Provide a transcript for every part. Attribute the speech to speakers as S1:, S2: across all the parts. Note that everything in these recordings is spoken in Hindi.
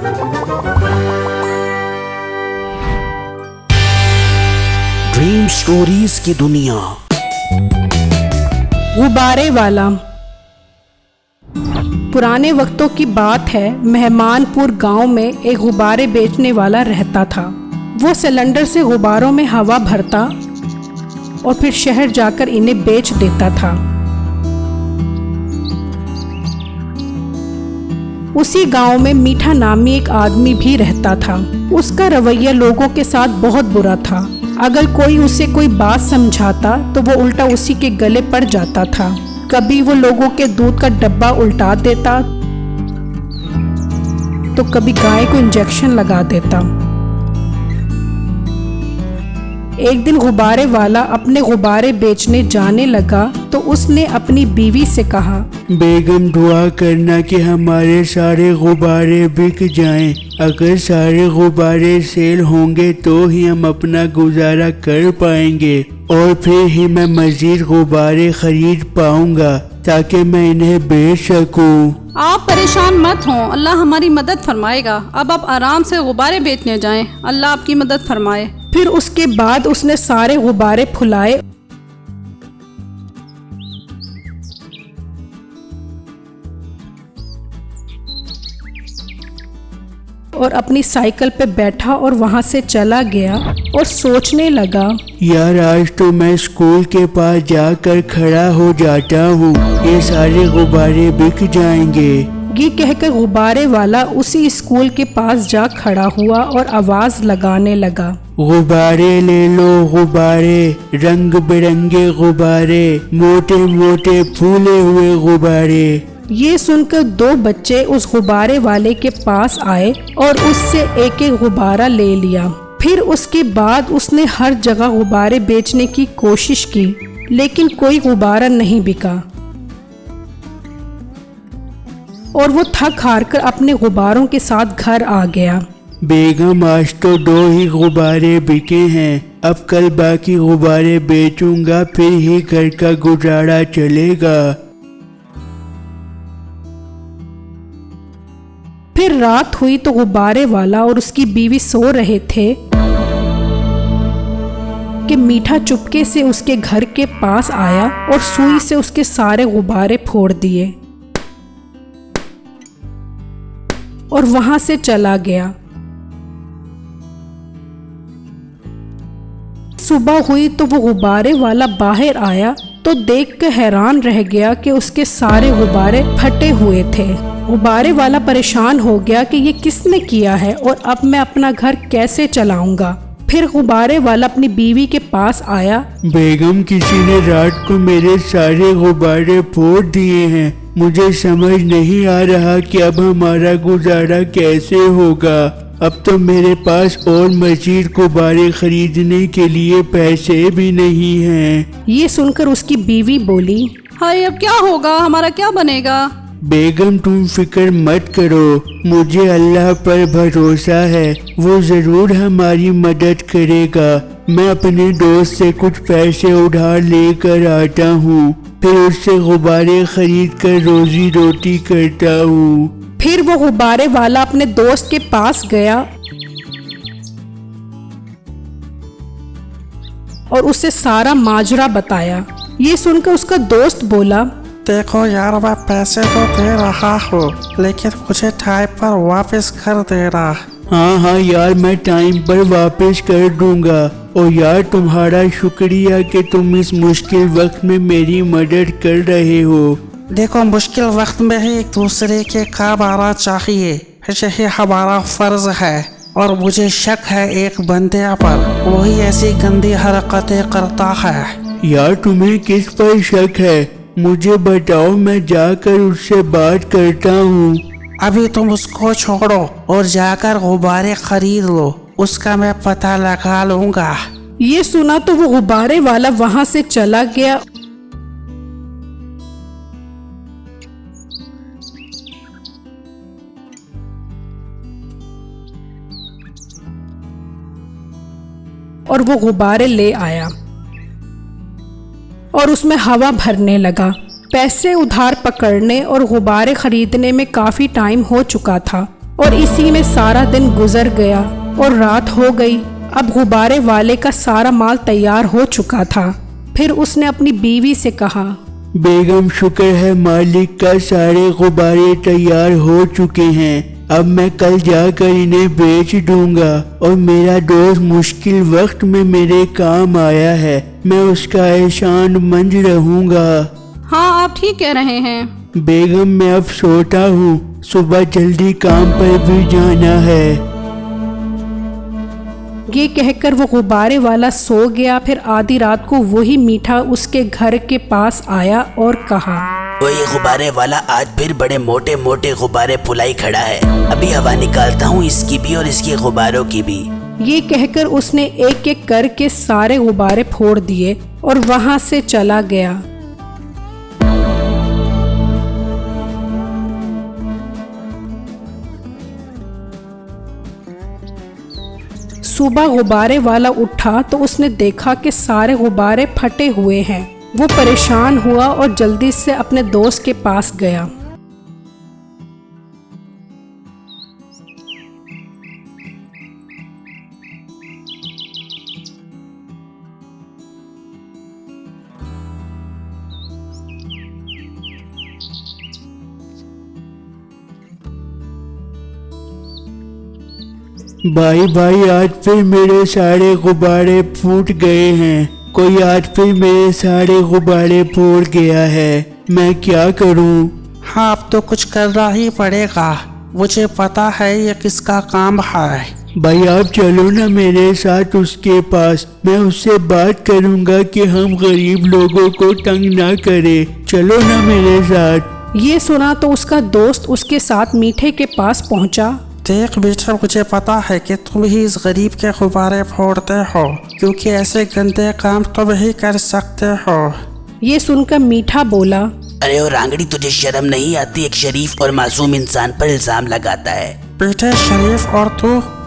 S1: ड्रीम स्टोरीज की दुनिया।
S2: गुब्बारे वाला। पुराने वक्तों की बात है, मेहमानपुर गांव में एक गुब्बारे बेचने वाला रहता था। वो सिलेंडर से गुब्बारों में हवा भरता और फिर शहर जाकर इन्हें बेच देता था। उसी गांव में मीठा नामी एक आदमी भी रहता था। उसका रवैया लोगों के साथ बहुत बुरा था। अगर कोई उसे कोई बात समझाता तो वो उल्टा उसी के गले पड़ जाता था। कभी वो लोगों के दूध का डब्बा उल्टा देता तो कभी गाय को इंजेक्शन लगा देता। एक दिन गुब्बारे वाला अपने गुब्बारे बेचने जाने लगा तो उसने अपनी बीवी से कहा,
S3: बेगम दुआ करना कि हमारे सारे गुब्बारे बिक जाएं। अगर सारे गुब्बारे सेल होंगे तो ही हम अपना गुजारा कर पाएंगे और फिर ही मैं मजीद गुब्बारे खरीद पाऊंगा ताकि मैं इन्हें बेच सकूं।
S4: आप परेशान मत हों, अल्लाह हमारी मदद फरमाएगा। अब आप आराम से गुब्बारे बेचने जाएं, अल्लाह आपकी मदद फरमाए।
S2: फिर उसके बाद उसने सारे गुब्बारे फुलाए और अपनी साइकिल पे बैठा और वहां से चला गया और सोचने लगा,
S3: यार आज तो मैं स्कूल के पास जाकर खड़ा हो जाता हूँ, ये सारे गुब्बारे बिक जाएंगे।
S2: ये कहकर गुब्बारे वाला उसी स्कूल के पास जा खड़ा हुआ और आवाज लगाने लगा,
S3: गुब्बारे ले लो गुब्बारे, रंग बिरंगे गुब्बारे, मोटे मोटे फूले हुए गुब्बारे।
S2: ये सुनकर दो बच्चे उस गुब्बारे वाले के पास आए और उससे एक एक गुब्बारा ले लिया। फिर उसके बाद उसने हर जगह गुब्बारे बेचने की कोशिश की लेकिन कोई गुब्बारा नहीं बिका और वो थक हार कर अपने गुब्बारों के साथ घर आ गया।
S3: बेगम आज तो 2 ही गुब्बारे बिके हैं, अब कल बाकी गुब्बारे बेचूंगा फिर ही घर का गुजारा चलेगा।
S2: फिर रात हुई तो गुब्बारे वाला और उसकी बीवी सो रहे थे कि मीठा चुपके से उसके घर के पास आया और सुई से उसके सारे गुब्बारे फोड़ दिए और वहां से चला गया। सुबह हुई तो वो गुब्बारे वाला बाहर आया तो देखकर हैरान रह गया कि उसके सारे गुब्बारे फटे हुए थे। गुब्बारे वाला परेशान हो गया कि ये किसने किया है और अब मैं अपना घर कैसे चलाऊंगा। फिर गुब्बारे वाला अपनी बीवी के पास आया,
S3: बेगम किसी ने रात को मेरे सारे गुब्बारे फोड़ दिए हैं, मुझे समझ नहीं आ रहा कि अब हमारा गुजारा कैसे होगा। अब तो मेरे पास और मजीद गुब्बारे खरीदने के लिए पैसे भी नहीं हैं।
S2: ये सुनकर उसकी बीवी बोली,
S4: हाय अब क्या होगा, हमारा क्या बनेगा।
S3: बेगम तुम फिक्र मत करो, मुझे अल्लाह पर भरोसा है, वो जरूर हमारी मदद करेगा। मैं अपने दोस्त से कुछ पैसे उधार लेकर आता हूँ, फिर उससे गुब्बारे खरीद कर रोजी रोटी करता हूँ।
S2: फिर वो गुब्बारे वाला अपने दोस्त के पास गया और उसे सारा माजरा बताया। ये सुनकर उसका दोस्त बोला,
S5: देखो यार मैं पैसे तो दे रहा हूँ लेकिन मुझे टाइम पर वापस कर देना।
S3: हाँ यार मैं टाइम पर वापस कर दूंगा। और यार तुम्हारा शुक्रिया कि तुम इस मुश्किल वक्त में मेरी मदद कर रहे हो।
S5: देखो मुश्किल वक्त में ही एक दूसरे के काम आना चाहिए, यही हमारा फर्ज है। और मुझे शक है एक बंदे पर, वही ऐसी गंदी हरकतें करता है।
S3: यार तुम्हें किस पर शक है, मुझे बताओ, मैं जाकर उससे बात करता हूँ।
S5: अभी तुम उसको छोड़ो और जाकर गुब्बारे खरीद लो, उसका मैं पता लगा लूंगा।
S2: ये सुना तो वो गुब्बारे वाला वहां से चला गया और वो गुब्बारे ले आया और उसमें हवा भरने लगा। पैसे उधार पकड़ने और गुब्बारे खरीदने में काफी टाइम हो चुका था। और इसी में सारा दिन गुजर गया और रात हो गई। अब गुब्बारे वाले का सारा माल तैयार हो चुका था। फिर उसने अपनी बीवी से कहा,
S3: बेगम शुक्र है मालिक का, सारे गुब्बारे तैयार हो चुके हैं। अब मैं कल जाकर इन्हें बेच दूंगा और मेरा दोस्त मुश्किल वक्त में मेरे काम आया है, मैं उसका एहसानमंद रहूंगा।
S4: हाँ, आप ठीक कह रहे हैं।
S3: बेगम मैं अब सोता हूँ, सुबह जल्दी काम पर भी जाना है।
S2: ये कहकर वो गुब्बारे वाला सो गया। फिर आधी रात को वही मीठा उसके घर के पास आया और कहा,
S1: वही गुब्बारे वाला आज फिर बड़े मोटे मोटे गुब्बारे फुलाई खड़ा है। अभी हवा निकालता हूँ इसकी भी और इसके गुब्बारों की भी।
S2: ये कहकर उसने एक एक करके सारे गुब्बारे फोड़ दिए और वहां से चला गया। सुबह गुब्बारे वाला उठा तो उसने देखा कि सारे गुब्बारे फटे हुए हैं। वो परेशान हुआ और जल्दी से अपने दोस्त के पास गया।
S3: भाई आज फिर मेरे सारे गुब्बारे फूट गए हैं। कोई आज फिर मेरे सारे गुब्बारे फोड़ गया है, मैं क्या करूं?
S5: हाँ, अब तो कुछ करना ही पड़ेगा। मुझे पता है ये किसका काम है।
S3: भाई आप चलो ना मेरे साथ उसके पास, मैं उससे बात करूंगा कि हम गरीब लोगों को तंग ना करे। चलो ना मेरे साथ।
S2: ये सुना तो उसका दोस्त उसके साथ मीठे के पास पहुंचा।
S5: देख बेटा, मुझे पता है कि तुम ही इस गरीब के गुब्बारे फोड़ते हो, क्योंकि ऐसे गंदे काम तुम ही कर सकते हो।
S2: ये सुनकर मीठा बोला,
S1: अरे ओ रांगड़ी, तुझे शर्म नहीं आती? एक शरीफ और मासूम इंसान पर इल्जाम लगाता है।
S5: बेटे शरीफ, और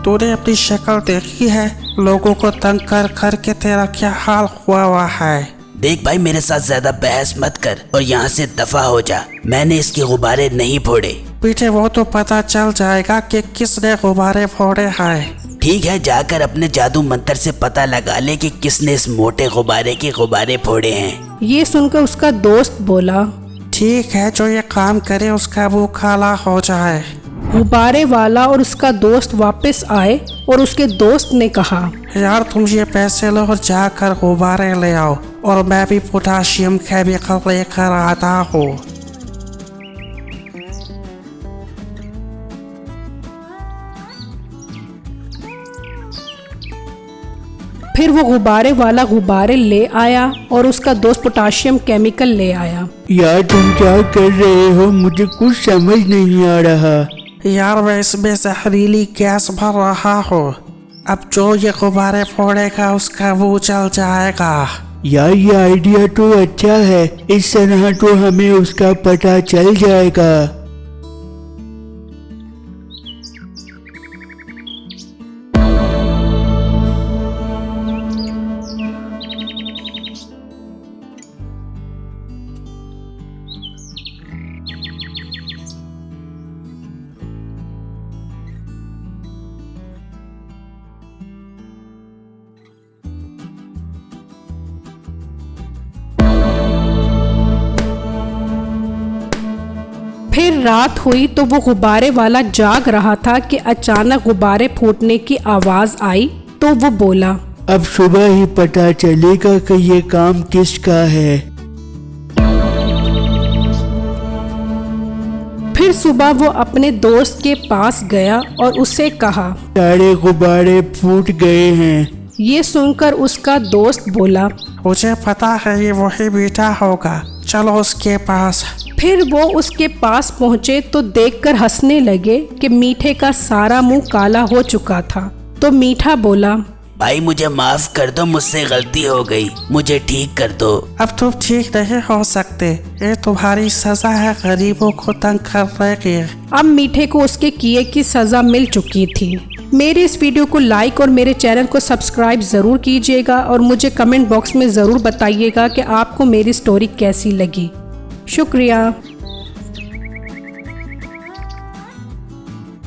S5: तूने अपनी शक्ल देखी है? लोगों को तंग कर कर के तेरा क्या हाल हुआ है।
S1: देख भाई, मेरे साथ ज्यादा बहस मत कर और यहाँ से दफा हो जा। मैंने इसके गुब्बारे नहीं फोड़े।
S5: बेटे वो तो पता चल जाएगा कि किसने गुब्बारे फोड़े हैं।
S1: ठीक है, जाकर अपने जादू मंत्र से पता लगा ले कि किसने इस मोटे गुब्बारे के गुब्बारे फोड़े हैं।
S2: ये सुनकर उसका दोस्त बोला,
S5: ठीक है, जो ये काम करे उसका मुंह काला हो जाए।
S2: गुब्बारे वाला और उसका दोस्त वापस आए और उसके दोस्त ने कहा,
S5: यार तुम ये पैसे लो और जाकर गुब्बारे ले आओ, और मैं भी पोटाशियम केमिकल लेकर आता हूँ।
S2: फिर वो गुब्बारे वाला गुब्बारे ले आया और उसका दोस्त पोटाशियम केमिकल ले आया।
S3: यार तुम क्या कर रहे हो? मुझे कुछ समझ नहीं आ रहा।
S5: यार मैं इसमें जहरीली गैस भर रहा हूँ। अब जो ये गुब्बारे फोड़ेगा उसका मुंह जल जाएगा।
S3: यार ये आइडिया तो अच्छा है, इस तरह तो हमें उसका पता चल जाएगा।
S2: फिर रात हुई तो वो गुब्बारे वाला जाग रहा था कि अचानक गुब्बारे फूटने की आवाज आई। तो वो बोला,
S3: अब सुबह ही पता चलेगा कि ये काम किसका है।
S2: फिर सुबह वो अपने दोस्त के पास गया और उससे कहा,
S3: सारे गुब्बारे फूट गए हैं।
S2: ये सुनकर उसका दोस्त बोला,
S5: मुझे पता है ये वही मीठा होगा, चलो उसके पास।
S2: फिर वो उसके पास पहुंचे तो देखकर हंसने लगे कि मीठे का सारा मुंह काला हो चुका था। तो मीठा बोला,
S1: भाई मुझे माफ कर दो, मुझसे गलती हो गई, मुझे ठीक कर दो।
S5: अब तुम ठीक नहीं हो सकते, ये तुम्हारी सजा है गरीबों को तंग करने की।
S2: अब मीठे को उसके किए की सजा मिल चुकी थी। मेरे इस वीडियो को लाइक और मेरे चैनल को सब्सक्राइब ज़रूर कीजिएगा और मुझे कमेंट बॉक्स में ज़रूर बताइएगा कि आपको मेरी स्टोरी कैसी लगी। शुक्रिया।